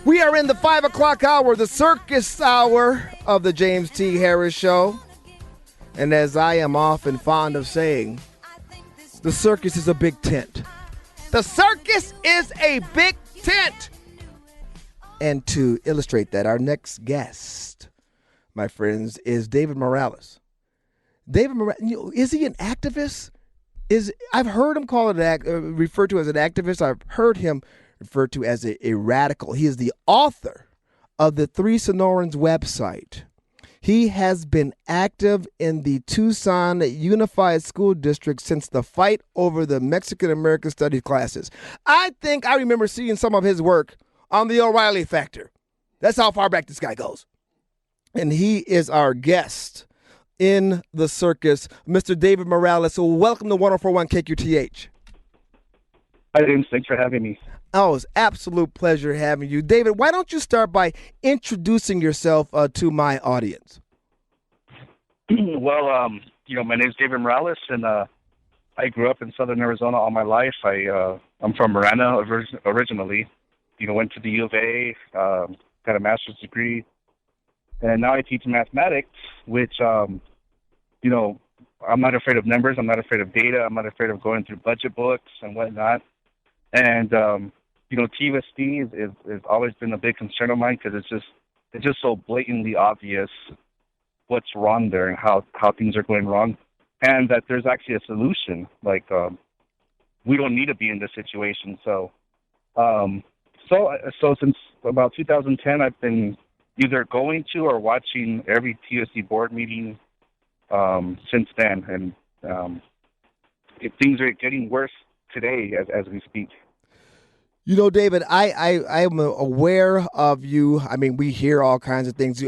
We are in the 5 o'clock hour, the circus hour of the James T. Harris Show. And as I am often fond of saying, the circus is a big tent. The circus is a big tent. And to illustrate that, our next guest, my friends, is David Morales. David Morales, is he an activist? I've heard him referred to as an activist. I've heard him referred to as a radical. He is the author of the Three Sonorans website. He has been active in the Tucson Unified School District since the fight over the Mexican-American Studies classes. I think I remember seeing some of his work on the O'Reilly Factor. That's how far back this guy goes. And he is our guest in the circus, Mr. David Morales. So welcome to 104.1 KQTH. Hi, James. Thanks for having me. Oh, it's absolute pleasure having you. David, why don't you start by introducing yourself to my audience? Well, my name's David Morales, and I grew up in southern Arizona all my life. I'm from Marana originally. Went to the U of A, got a master's degree, and now I teach mathematics, which, I'm not afraid of numbers. I'm not afraid of data. I'm not afraid of going through budget books and whatnot. And, TUSD is always been a big concern of mine because it's just so blatantly obvious what's wrong there and how things are going wrong, and that there's actually a solution. Like, we don't need to be in this situation. So since about 2010, I've been either going to or watching every TUSD board meeting since then, and things are getting worse today as we speak. David, I am aware of you. I mean, we hear all kinds of things.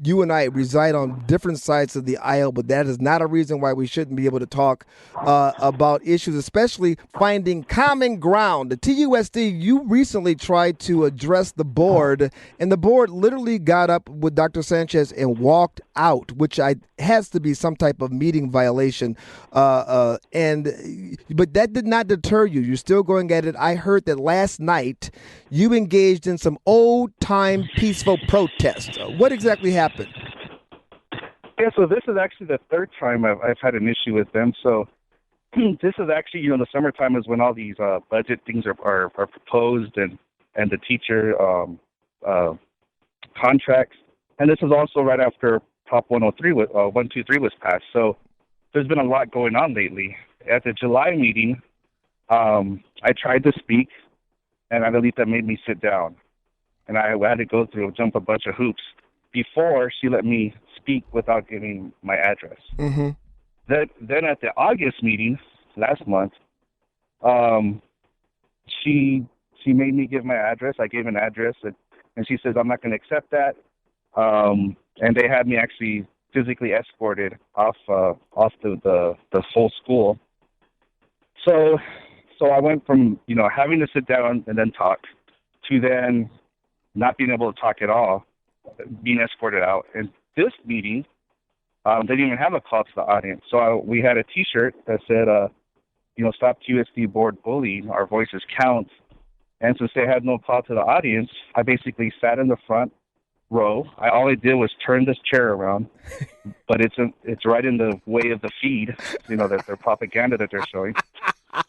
You and I reside on different sides of the aisle, but that is not a reason why we shouldn't be able to talk about issues, especially finding common ground. The TUSD, you recently tried to address the board, and the board literally got up with Dr. Sanchez and walked out, which has to be some type of meeting violation. But that did not deter you. You're still going at it. I heard that last night you engaged in some old-time peaceful protest. What exactly happened? Yeah, so this is actually the third time I've had an issue with them. So this is actually, the summertime is when all these budget things are proposed and the teacher contracts. And this is also right after Prop 123 was passed. So there's been a lot going on lately. At the July meeting, I tried to speak, and I believe that made me sit down. And I had to jump a bunch of hoops before she let me speak without giving my address. Mm-hmm. Then at the August meeting last month, she made me give my address. I gave an address, and she says, I'm not going to accept that. And they had me actually physically escorted off the whole school. So I went from, having to sit down and then talk to then not being able to talk at all, being escorted out. And this meeting, they didn't even have a call to the audience. So we had a T-shirt that said, stop TUSD board bullying, our voices count. And since they had no call to the audience, I basically sat in the front row. All I did was turn this chair around, but it's right in the way of the feed, their propaganda that they're showing.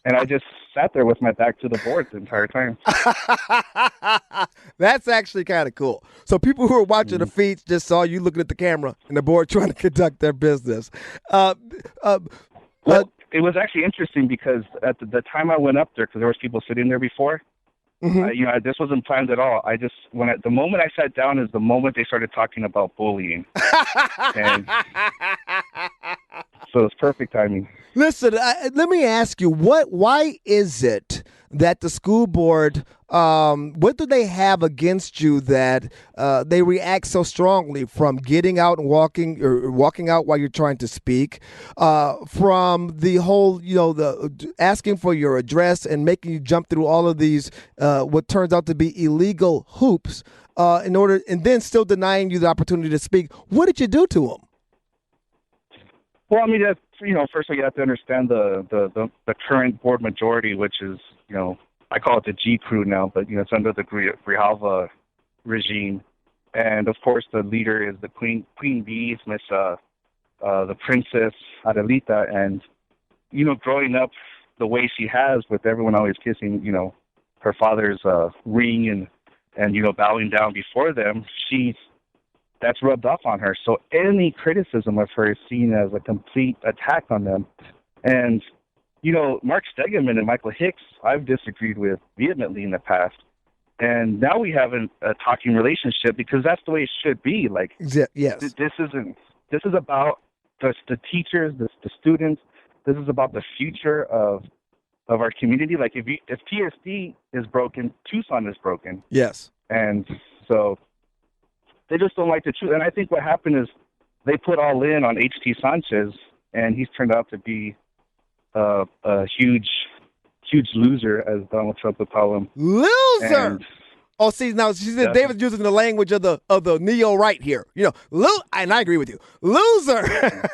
And I just sat there with my back to the board the entire time. That's actually kind of cool. So people who are watching the feeds just saw you looking at the camera and the board trying to conduct their business. Well, it was actually interesting because at the time I went up there, because there was people sitting there before, mm-hmm. This wasn't planned at all. The moment I sat down is the moment they started talking about bullying. And so it's perfect timing. Listen, let me ask you, why is it that the school board, what do they have against you that they react so strongly from getting out and walking out while you're trying to speak, from the whole, the asking for your address and making you jump through all of these, what turns out to be illegal hoops, and then still denying you the opportunity to speak? What did you do to them? Well, I mean, first of all, you have to understand the current board majority, which is, I call it the G crew now, but it's under the Grijalva regime. And of course, the leader is the Queen Bee, Miss the Princess Adelita. And growing up the way she has, with everyone always kissing, her father's ring and bowing down before them, that's rubbed off on her. So any criticism of her is seen as a complete attack on them. And Mark Stegeman and Michael Hicks, I've disagreed with vehemently in the past. And now we have a talking relationship because that's the way it should be. Like, yes, this is about the teachers, the students. This is about the future of our community. Like, if TUSD is broken, Tucson is broken. Yes. And so they just don't like the truth. And I think what happened is they put all in on H.T. Sanchez, and he's turned out to be a huge loser, as Donald Trump would call him. Loser. Now she said David's using the language of the neo right here. And I agree with you. Loser.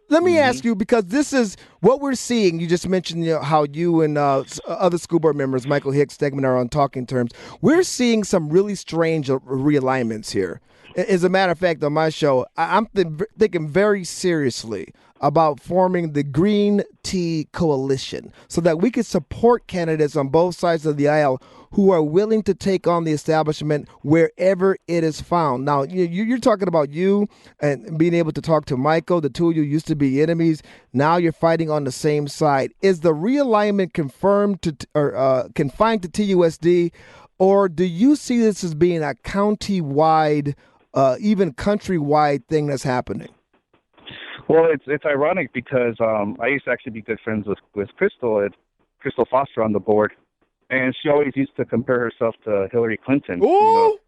Let me ask you, because this is what we're seeing. You just mentioned how you and other school board members, Michael Hicks, Stegman, are on talking terms. We're seeing some really strange realignments here. As a matter of fact, on my show, I'm thinking very seriously about forming the Green Tea Coalition so that we could support candidates on both sides of the aisle who are willing to take on the establishment wherever it is found. Now, you're talking about you and being able to talk to Michael. The two of you used to be enemies. Now you're fighting on the same side. Is the realignment confirmed or confined to TUSD, or do you see this as being a county-wide, even country-wide thing that's happening? Well, it's ironic because I used to actually be good friends with Crystal Foster on the board, and she always used to compare herself to Hillary Clinton. Ooh!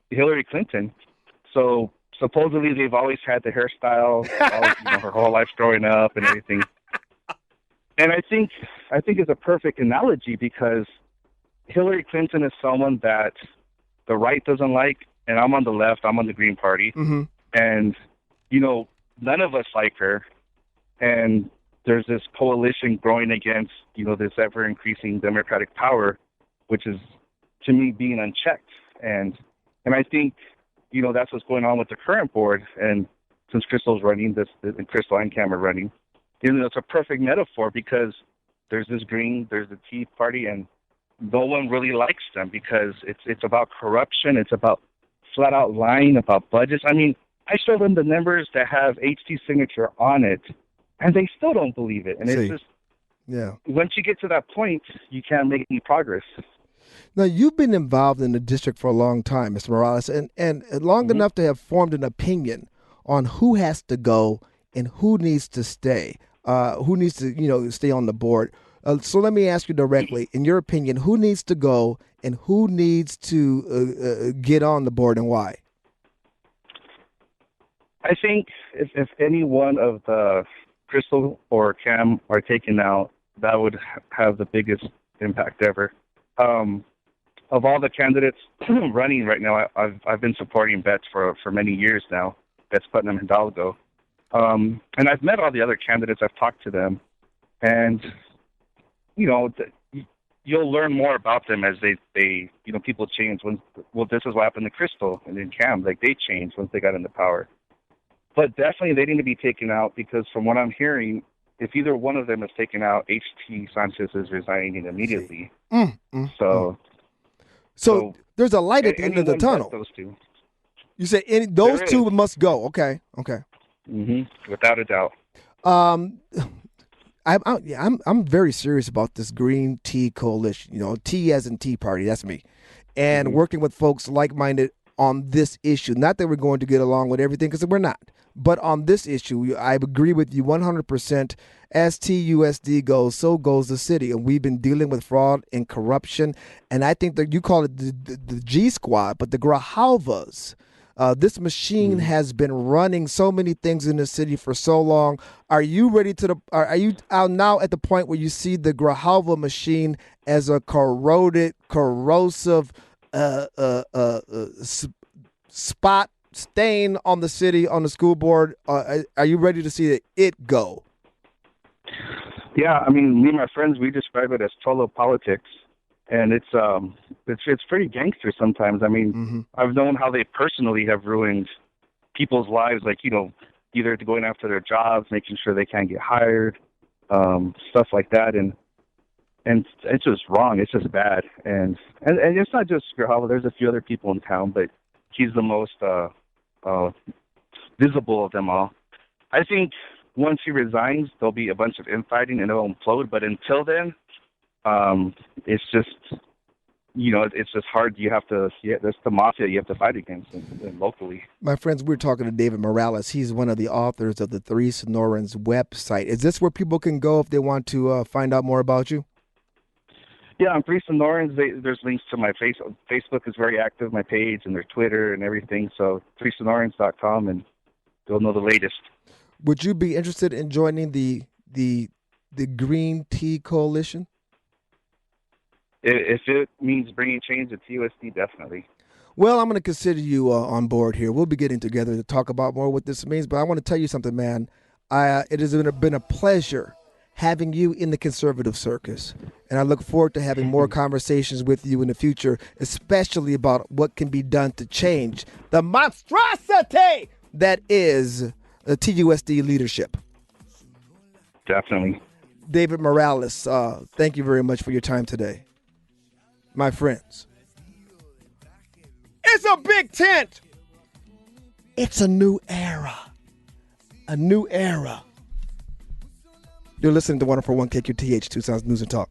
Hillary Clinton. So supposedly they've always had the hairstyle, her whole life growing up and everything. And I think it's a perfect analogy because Hillary Clinton is someone that the right doesn't like, and I'm on the left. I'm on the Green Party, and none of us like her, and there's this coalition growing against, this ever-increasing Democratic power, which is, to me, being unchecked. And I think, that's what's going on with the current board. And since Crystal's running and Crystal and Cam are running, it's a perfect metaphor because there's this Green, there's the Tea Party, and no one really likes them because it's about corruption. It's about flat-out lying about budgets. I mean, I show them the numbers that have HT's signature on it, and they still don't believe it. And it's just, once you get to that point, you can't make any progress. Now, you've been involved in the district for a long time, Mr. Morales, and long enough to have formed an opinion on who has to go and who needs to stay, who needs to, stay on the board. So let me ask you directly, in your opinion, who needs to go and who needs to get on the board and why? I think if any one of the Crystal or Cam are taken out, that would have the biggest impact ever. Of all the candidates running right now, I've been supporting Betts for many years now, Betts Putnam Hidalgo. And I've met all the other candidates. I've talked to them. And, you'll learn more about them as they people change. This is what happened to Crystal and then Cam. Like, they changed once they got into power. But definitely they need to be taken out because from what I'm hearing, if either one of them is taken out, H.T. Sanchez is resigning immediately. So there's a light at the end of the tunnel. Those two. You said those two must go. Okay. Without a doubt. I'm very serious about this Green Tea Coalition. T as in Tea Party. That's me, and working with folks like-minded on this issue. Not that we're going to get along with everything, because we're not. But on this issue, I agree with you 100%. As TUSD goes, so goes the city. And we've been dealing with fraud and corruption. And I think that you call it the G Squad, but the Grijalvas. This machine has been running so many things in the city for so long. Are you ready are you out now at the point where you see the Grijalva machine as a corrosive spot stain on the city, on the school board? Are you ready to see it go? Yeah, I mean, me and my friends, we describe it as Cholo politics, and it's pretty gangster sometimes. I mean, Mm-hmm. I've known how they personally have ruined people's lives, like, either going after their jobs, making sure they can't get hired, stuff like that, and it's just wrong. It's just bad, and it's not just Grijalva. There's a few other people in town, but he's the most visible of them all. I think once he resigns, there'll be a bunch of infighting and it'll implode. But until then, it's just, it's just hard. That's the mafia you have to fight against and locally. My friends, we're talking to David Morales. He's one of the authors of the Three Sonorans website. Is this where people can go if they want to find out more about you? Yeah, on Three Sonorans, there's links to my Facebook is very active, my page, and their Twitter and everything. So threesonorans.com, and you'll know the latest. Would you be interested in joining the Green Tea Coalition? If it means bringing change to TUSD, definitely. Well, I'm going to consider you on board here. We'll be getting together to talk about more what this means. But I want to tell you something, man. It has been a pleasure having you in the conservative circus. And I look forward to having more conversations with you in the future, especially about what can be done to change the monstrosity that is the TUSD leadership. Definitely. David Morales, thank you very much for your time today. My friends, it's a big tent. It's a new era. A new era. You're listening to 104.1 KQTH, Tucson's News and Talk.